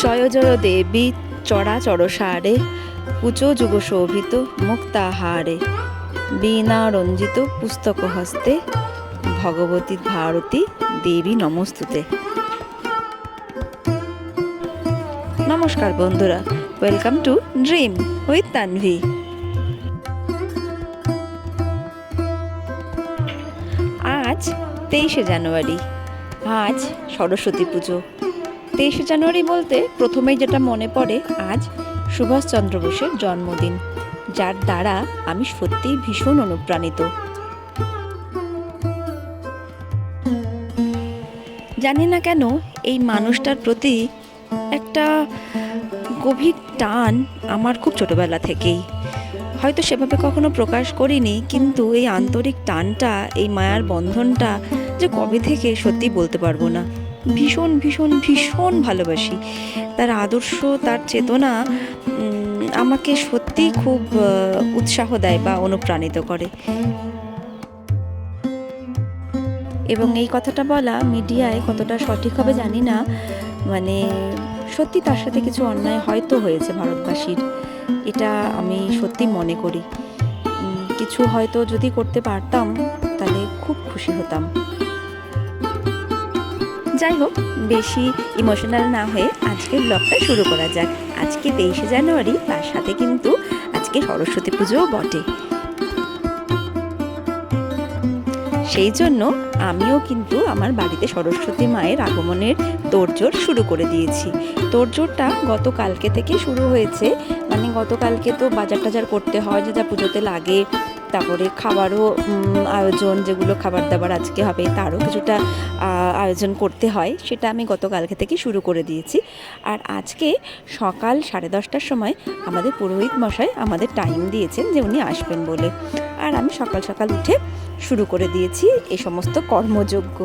জয় জয় দেবী চরাচর সারে কুচো যুগ শোভিত মুক্তাহারে বীণা রঞ্জিত পুস্তক হস্তে ভগবতী ভারতী দেবী নমস্তুতে। নমস্কার বন্ধুরা, welcome to dream with Tanvi. আজ 23শে জানুয়ারি, আজ সরস্বতী পুজো। 23শে জানুয়ারি বলতে প্রথমেই যেটা মনে পড়ে, আজ সুভাষচন্দ্র বোসের জন্মদিন, যার দ্বারা আমি সত্যিই ভীষণ অনুপ্রাণিত। জানি না কেন এই মানুষটার প্রতি একটা গভীর টান আমার খুব ছোটবেলা থেকেই। হয়তো সেভাবে কখনো প্রকাশ করিনি, কিন্তু এই আন্তরিক টানটা, এই মায়ার বন্ধনটা যে কবে থেকে সত্যি বলতে পারবো না। ভীষণ ভীষণ ভীষণ ভালোবাসি তার আদর্শ, তার চেতনা আমাকে সত্যি খুব উৎসাহ দেয় বা অনুপ্রাণিত করে। এবং এই কথাটা বলা মিডিয়ায় কতটা সঠিক হবে জানি না, মানে সত্যি তার সাথে কিছু অন্যায় হয়তো হয়েছে ভারতবাসীর, এটা আমি সত্যি মনে করি। কিছু হয়তো যদি করতে পারতাম তাহলে খুব খুশি হতাম। যাই হোক, বেশি ইমোশনাল না হয়ে আজকের ব্লগটা শুরু করা যাক। আজকে 23শে জানুয়ারি, তার সাথে কিন্তু আজকে সরস্বতী পুজোও বটে। সেই জন্য আমিও কিন্তু আমার বাড়িতে সরস্বতী মায়ের আগমনের তোড়জোড় শুরু করে দিয়েছি। তোড়জোড়টা গতকালকে থেকে শুরু হয়েছে, মানে গতকালকে তো বাজার টাজার করতে হয়, যে যা পুজোতে লাগে, তারপরে খাবারও আয়োজন, যেগুলো খাবার দাবার আজকে হবে তারও কিছুটা আয়োজন করতে হয়, সেটা আমি গতকালকে থেকে শুরু করে দিয়েছি। আর আজকে সকাল 10:30টার সময় আমাদের পুরোহিত মশাই আমাদের টাইম দিয়েছেন যে উনি আসবেন বলে, আর আমি সকাল সকাল উঠে শুরু করে দিয়েছি এই সমস্ত কর্মযজ্ঞ,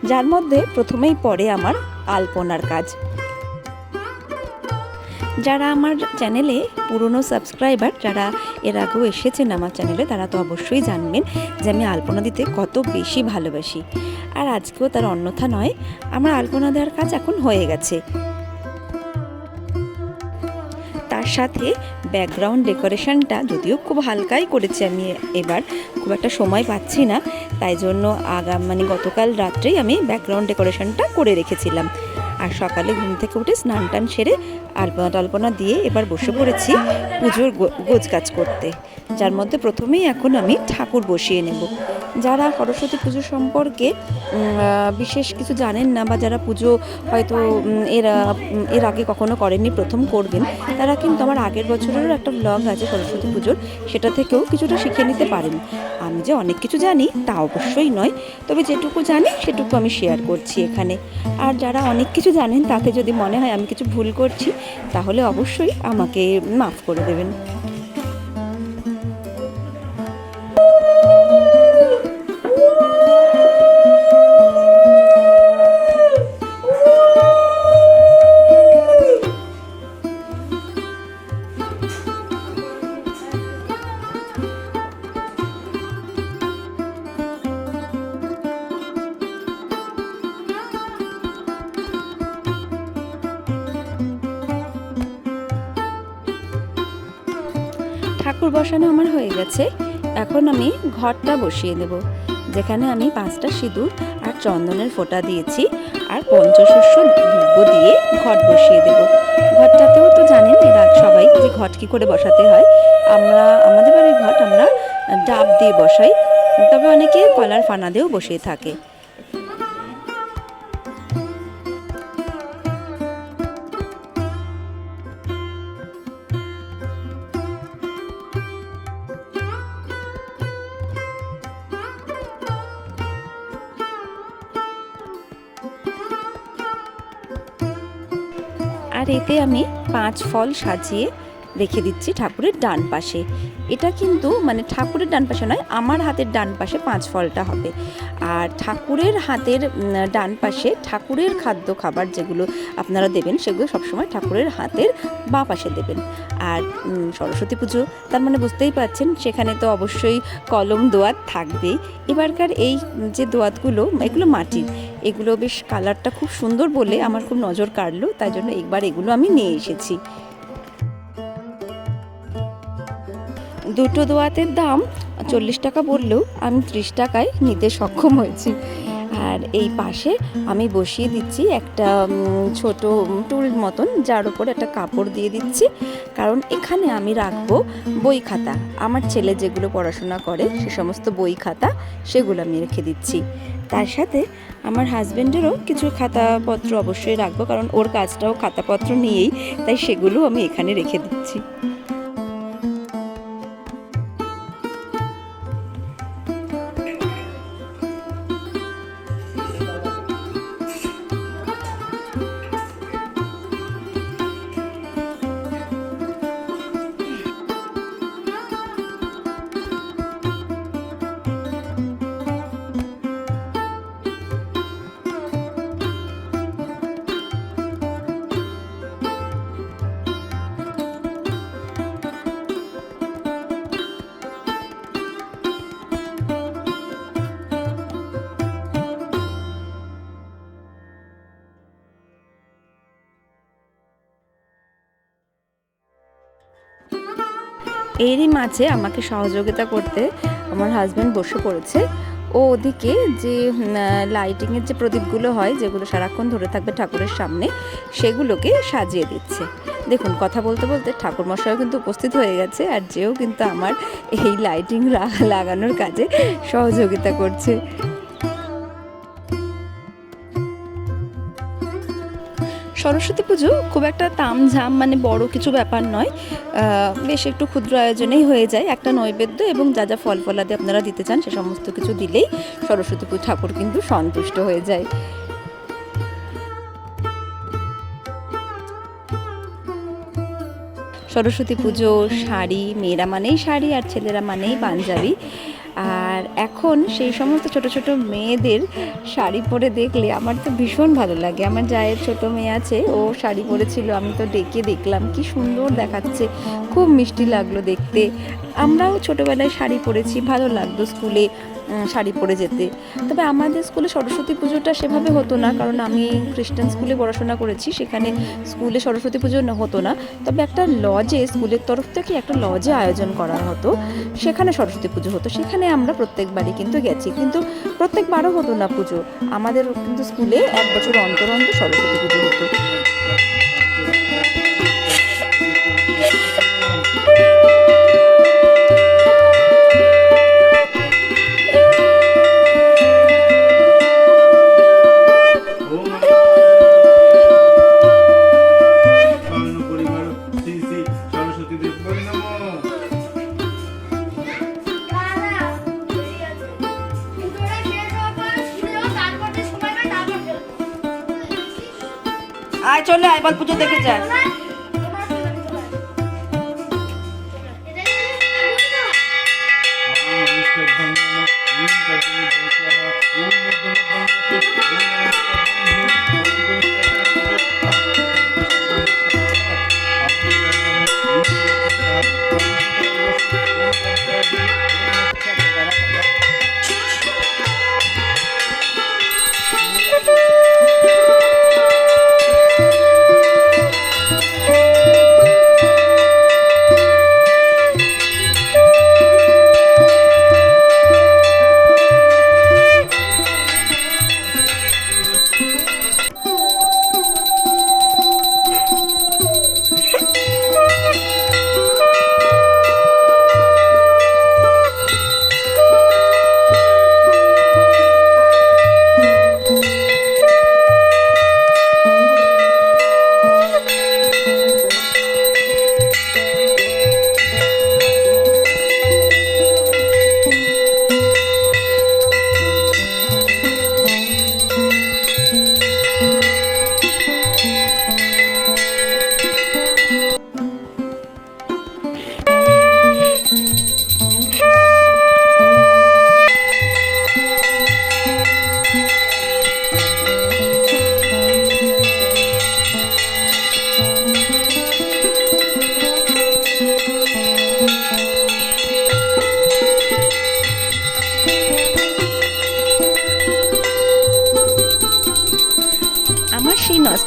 যার মধ্যে প্রথমেই পড়ে আমার আলপনার কাজ। যারা আমার চ্যানেলে পুরনো সাবস্ক্রাইবার, যারা এর আগেও এসেছেন আমার চ্যানেলে, তারা তো অবশ্যই জানবেন যে আমি আলপনা দিতে কত বেশি ভালোবাসি। আর আজকেও তার অন্যথা নয়, আমার আলপনা দেওয়ার কাজ এখন হয়ে গেছে। তার সাথে ব্যাকগ্রাউন্ড ডেকোরেশনটা যদিও খুব হালকাই করেছি আমি, এবার খুব একটা সময় পাচ্ছি না, তাই জন্য গতকাল রাত্রেই আমি ব্যাকগ্রাউন্ড ডেকোরেশনটা করে রেখেছিলাম। আর সকালে ঘুম থেকে উঠে স্নান টান সেরে আলপনা টালপনা দিয়ে এবার বসে পড়েছি পুজোর গোছ কাজ করতে, যার মধ্যে প্রথমেই এখন আমি ঠাকুর বসিয়ে নেব। যারা সরস্বতী পুজো সম্পর্কে বিশেষ কিছু জানেন না, বা যারা পুজো হয়তো এর আগে কখনো করেননি, প্রথম করবেন, তারা কিন্তু আমার আগের বছরেরও একটা ব্লগ আছে সরস্বতী পুজোর, সেটা থেকেও কিছুটা শিখে নিতে পারেন। আমি যে অনেক কিছু জানি তা অবশ্যই নয়, তবে যেটুকু জানি সেটুকু আমি শেয়ার করছি এখানে। আর যারা অনেক কিছু জানেন, তাতে যদি মনে হয় আমি কিছু ভুল করছি, তাহলে অবশ্যই আমাকে মাফ করে দেবেন। ঠাকুর বসানো আমার হয়ে গেছে, এখন আমি ঘটটা বসিয়ে দেব, যেখানে আমি 5টা সিঁদুর আর চন্দনের ফোঁটা দিয়েছি, আর পঞ্চশস্য দ্রব্য দিয়ে ঘট বসিয়ে দেব। ঘটটাতেও তো জানেন এরা সবাই যে ঘট কী করে বসাতে হয়। আমাদের বাড়ির ঘট আমরা ডাব দিয়ে বসাই, তবে অনেকে কলার ফানা দিয়েও বসিয়ে থাকে। আর এতে আমি 5 ফল সাজিয়ে রেখে দিচ্ছি ঠাকুরের ডান পাশে। এটা কিন্তু ঠাকুরের ডান পাশে নয়, আমার হাতের ডান পাশে 5 ফলটা হবে। আর ঠাকুরের হাতের ডান পাশে ঠাকুরের খাদ্য খাবার যেগুলো আপনারা দেবেন, সেগুলো সবসময় ঠাকুরের হাতের বাঁ পাশে দেবেন। আর সরস্বতী পুজো, তার বুঝতেই পারছেন, সেখানে তো অবশ্যই কলম দোয়াত থাকবেই। এবারকার এই যে দোয়াতগুলো, এগুলো মাটির, এগুলো বেশ কালারটা খুব সুন্দর বলে আমার খুব নজর কাড়লো, তাই জন্য একবার এগুলো আমি নিয়ে এসেছি। দুটো দোয়াতের দাম 40 টাকা বললেও আমি 30 টাকায় নিতে সক্ষম হয়েছি। আর এই পাশে আমি বসিয়ে দিচ্ছি একটা ছোট টুল মতন, যার উপর একটা কাপড় দিয়ে দিচ্ছি, কারণ এখানে আমি রাখবো বই খাতা। আমার ছেলে যেগুলো পড়াশোনা করে সে সমস্ত বই খাতা সেগুলো আমি রেখে দিচ্ছি। তার সাথে আমার হাজব্যান্ডেরও কিছু খাতাপত্র অবশ্যই রাখবো, কারণ ওর কাজটাও খাতাপত্র নিয়েই, তাই সেগুলো আমি এখানে রেখে দিচ্ছি। এরই মাঝে আমাকে সহযোগিতা করতে আমার হাজব্যান্ড বসে পড়েছে। ও ওদিকে যে লাইটিংয়ের যে প্রদীপগুলো হয়, যেগুলো সারাক্ষণ ধরে থাকবে ঠাকুরের সামনে, সেগুলোকে সাজিয়ে দিচ্ছে। দেখুন, কথা বলতে বলতে ঠাকুরমশাইও কিন্তু উপস্থিত হয়ে গেছে, আর যেও কিন্তু আমার এই লাইটিং লাগানোর কাজে সহযোগিতা করছে। সরস্বতী পুজো খুব একটা তামঝাম মানে বড় কিছু ব্যাপার নয়, বেশ একটু ক্ষুদ্র আয়োজনেই হয়ে যায়। একটা নৈবেদ্য এবং যা যা ফল ফলাদি আপনারা দিতে চান সে সমস্ত কিছু দিলেই সরস্বতী ঠাকুর কিন্তু সন্তুষ্ট হয়ে যায়। সরস্বতী পুজো শাড়ি, মেয়েরা মানেই শাড়ি আর ছেলেরা মানেই পাঞ্জাবি। আর এখন সেই সমস্ত ছোট ছোট মেয়েদের শাড়ি পরে দেখলে আমার তো ভীষণ ভালো লাগে। আমার জায়ের ছোট মেয়ে আছে, ও শাড়ি পরেছিল, আমি তো ডেকে দেখলাম, কি সুন্দর দেখাচ্ছে, খুব মিষ্টি লাগলো দেখতে। আমরাও ছোটোবেলায় শাড়ি পরেছি, ভালো লাগতো স্কুলে শাড়ি পরে যেতে। তবে আমাদের স্কুলে সরস্বতী পুজোটা সেভাবে হতো না, কারণ আমি খ্রিস্টান স্কুলে পড়াশোনা করেছি, সেখানে স্কুলে সরস্বতী পুজো হতো না। তবে একটা লজে, স্কুলের তরফ থেকে একটা লজে আয়োজন করা হতো, সেখানে সরস্বতী পুজো হতো। সেখানে আমরা প্রত্যেকবারই কিন্তু গেছি, কিন্তু প্রত্যেকবারও হতো না পুজো। আমাদের কিন্তু স্কুলে 1 বছর অন্তর অন্তর সরস্বতী পুজো হতো। আয় চলে আয়, বল পুজো দেখে যা।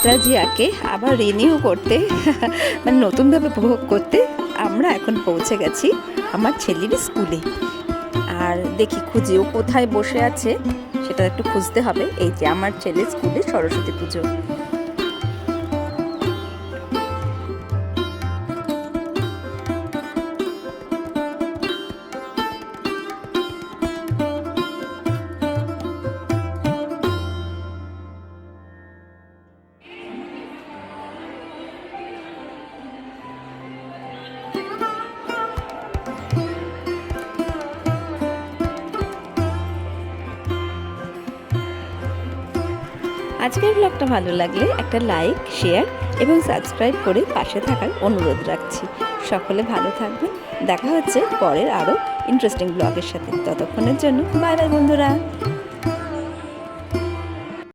নস্টালজিয়াকে আবার রিনিউ করতে মানে নতুনভাবে উপভোগ করতে আমরা এখন পৌঁছে গেছি আমার ছেলের স্কুলে। আর দেখি খুঁজি ও কোথায় বসে আছে সেটা একটু খুঁজতে হবে। এই যে আমার ছেলের স্কুলে সরস্বতী পুজো। আজকের ব্লগটা ভালো লাগলে একটা লাইক, শেয়ার এবং সাবস্ক্রাইব করে পাশে থাকার অনুরোধ রাখছি। সকলে ভালো থাকবেন। দেখা হচ্ছে পরের আরও ইন্টারেস্টিং ব্লগের সাথে। ততক্ষণের জন্য বাই বাই বন্ধুরা।